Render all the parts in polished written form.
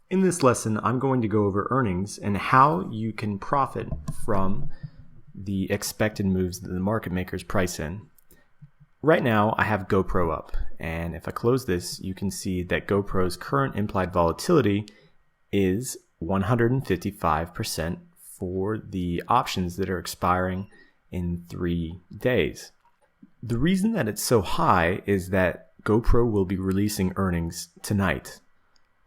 In this lesson, I'm going to go over earnings and how you can profit from the expected moves that the market makers price in. Right now, I have GoPro up, and if I close this, you can see that GoPro's current implied volatility is 155% for the options that are expiring in 3 days. The reason that it's so high is that GoPro will be releasing earnings tonight.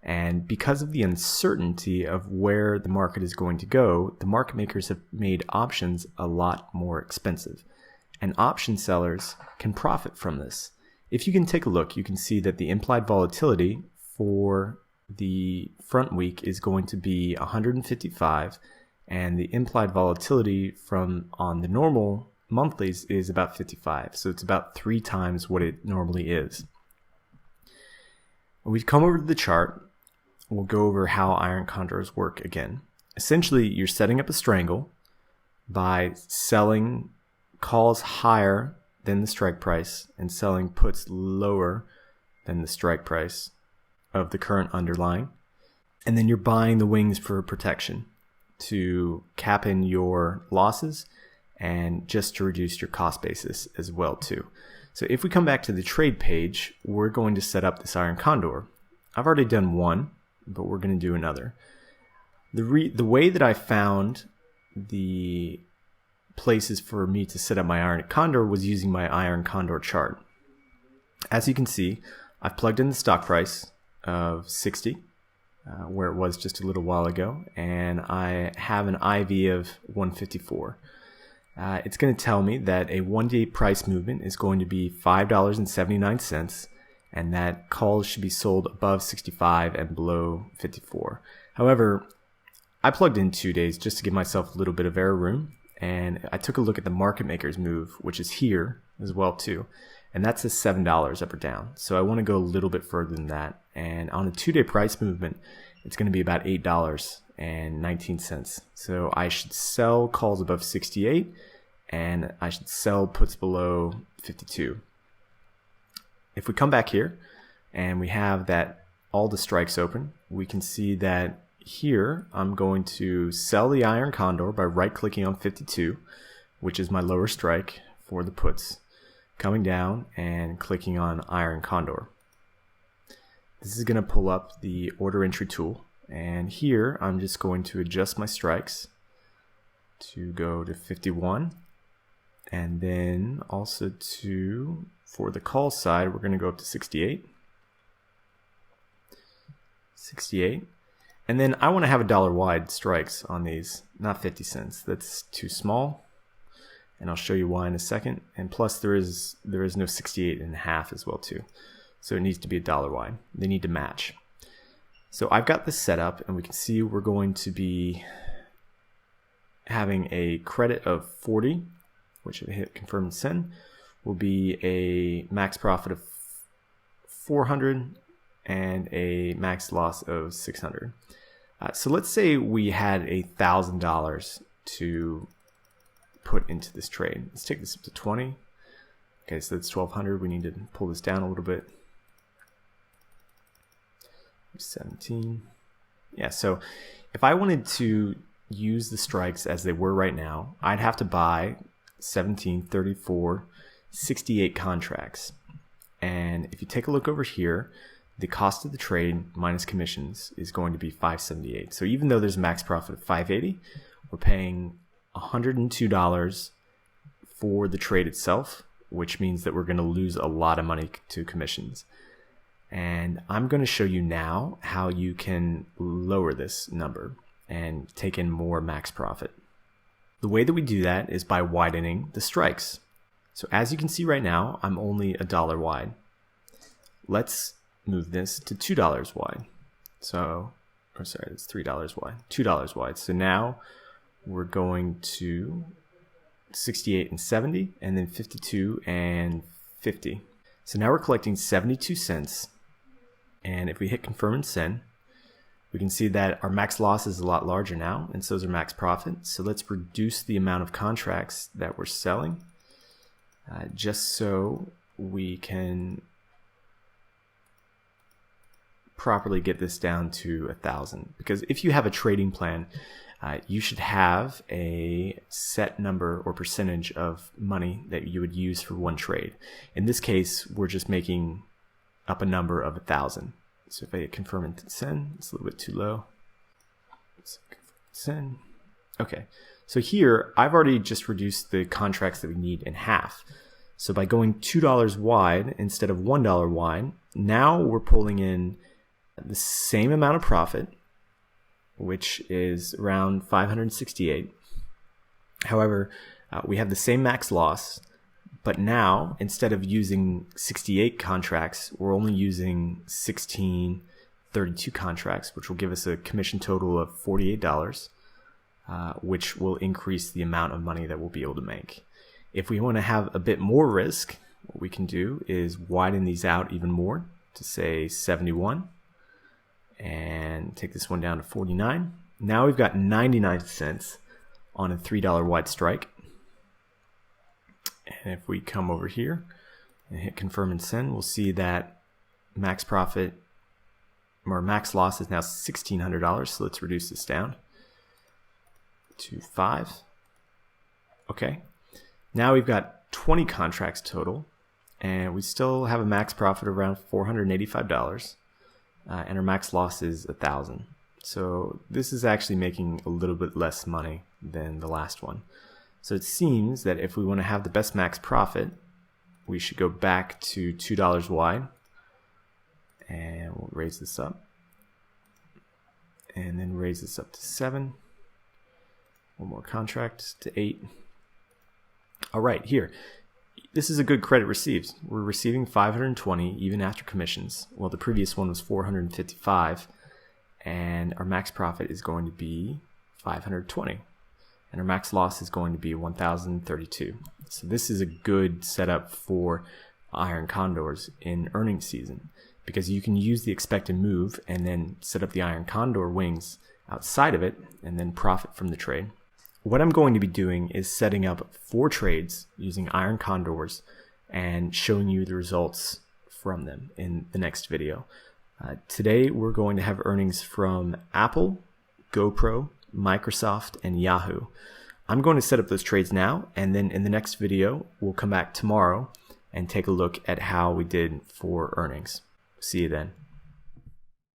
And because of the uncertainty of where the market is going to go, the market makers have made options a lot more expensive. And option sellers can profit from this. If you can take a look, you can see that the implied volatility for the front week is going to be 155, and the implied volatility on the normal monthlies is about 55. So it's about 3 times what it normally is. When we come over to the chart, we'll go over how Iron Condors work again. Essentially, you're setting up a strangle by selling calls higher than the strike price and selling puts lower than the strike price of the current underlying. And then you're buying the wings for protection to cap in your losses and just to reduce your cost basis as well too. So if we come back to the trade page, we're going to set up this Iron Condor. I've already done one, but we're going to do another. The way that I found the places for me to set up my Iron Condor was using my Iron Condor chart. As you can see, I've plugged in the stock price of 60, where it was just a little while ago, and I have an IV of 154. It's going to tell me that a 1-day price movement is going to be $5.79, and that calls should be sold above 65 and below 54. However, I plugged in 2 days just to give myself a little bit of error room, and I took a look at the market makers move, which is here as well too, and that says $7 up or down. So I want to go a little bit further than that, and on a 2-day price movement, it's going to be about $8.19. So I should sell calls above 68, and I should sell puts below 52. If we come back here and we have that all the strikes open, we can see that here I'm going to sell the Iron Condor by right-clicking on 52, which is my lower strike for the puts, coming down and clicking on Iron Condor. This is going to pull up the order entry tool, and here I'm just going to adjust my strikes to go to 51, and then also for the call side, we're going to go up to 68. And then I want to have $1 wide strikes on these, not 50 cents. That's too small, and I'll show you why in a second. And plus there is no 68 and a half as well too. So it needs to be $1 wide. They need to match. So I've got this set up, and we can see we're going to be having a credit of 40, which if I hit confirm and send, will be a max profit of 400 and a max loss of 600. So let's say we had $1,000 to put into this trade. Let's take this up to 20. Okay, so that's 1,200. We need to pull this down a little bit. 17. Yeah, so if I wanted to use the strikes as they were right now, I'd have to buy 17, 34, 68 contracts. And if you take a look over here, the cost of the trade minus commissions is going to be $578. So even though there's a max profit of $580, we're paying $102 for the trade itself, which means that we're going to lose a lot of money to commissions. And I'm going to show you now how you can lower this number and take in more max profit. The way that we do that is by widening the strikes. So as you can see right now, I'm only $1 wide. Let's move this to $2 wide. So, that's $3 wide, $2 wide. So now we're going to 68 and 70, and then 52 and 50. So now we're collecting 72 cents. And if we hit confirm and send, we can see that our max loss is a lot larger now, and so is our max profit. So let's reduce the amount of contracts that we're selling, just so we can properly get this down to 1,000, because if you have a trading plan, you should have a set number or percentage of money that you would use for one trade. In this case, we're just making up a number of 1,000. So if I hit confirm and send, it's a little bit too low. Let's send. Okay, so here I've already just reduced the contracts that we need in half. So by going $2 wide instead of $1 wide, now we're pulling in the same amount of profit, which is around 568. However, we have the same max loss, but now instead of using 68 contracts, we're only using 1632 contracts, which will give us a commission total of $48, which will increase the amount of money that we'll be able to make. If we want to have a bit more risk, what we can do is widen these out even more to say 71 and take this one down to 49. Now we've got 99 cents on a $3 wide strike. And if we come over here and hit confirm and send, we'll see that max profit or max loss is now $1,600. So let's reduce this down to 5. Okay. Now we've got 20 contracts total, and we still have a max profit of around $485, and our max loss is 1,000. So this is actually making a little bit less money than the last one. So it seems that if we want to have the best max profit, we should go back to $2 wide, and we'll raise this up, and then raise this up to 7. One more contract to 8. All right, here. This is a good credit received. We're receiving 520 even after commissions. Well, the previous one was 455, and our max profit is going to be 520, and our max loss is going to be 1,032. So this is a good setup for Iron Condors in earnings season, because you can use the expected move and then set up the Iron Condor wings outside of it and then profit from the trade. What I'm going to be doing is setting up 4 trades using Iron Condors and showing you the results from them in the next video. Today we're going to have earnings from Apple, GoPro, Microsoft, and YHOO. I'm going to set up those trades now, and then in the next video we'll come back tomorrow and take a look at how we did for earnings. See you then.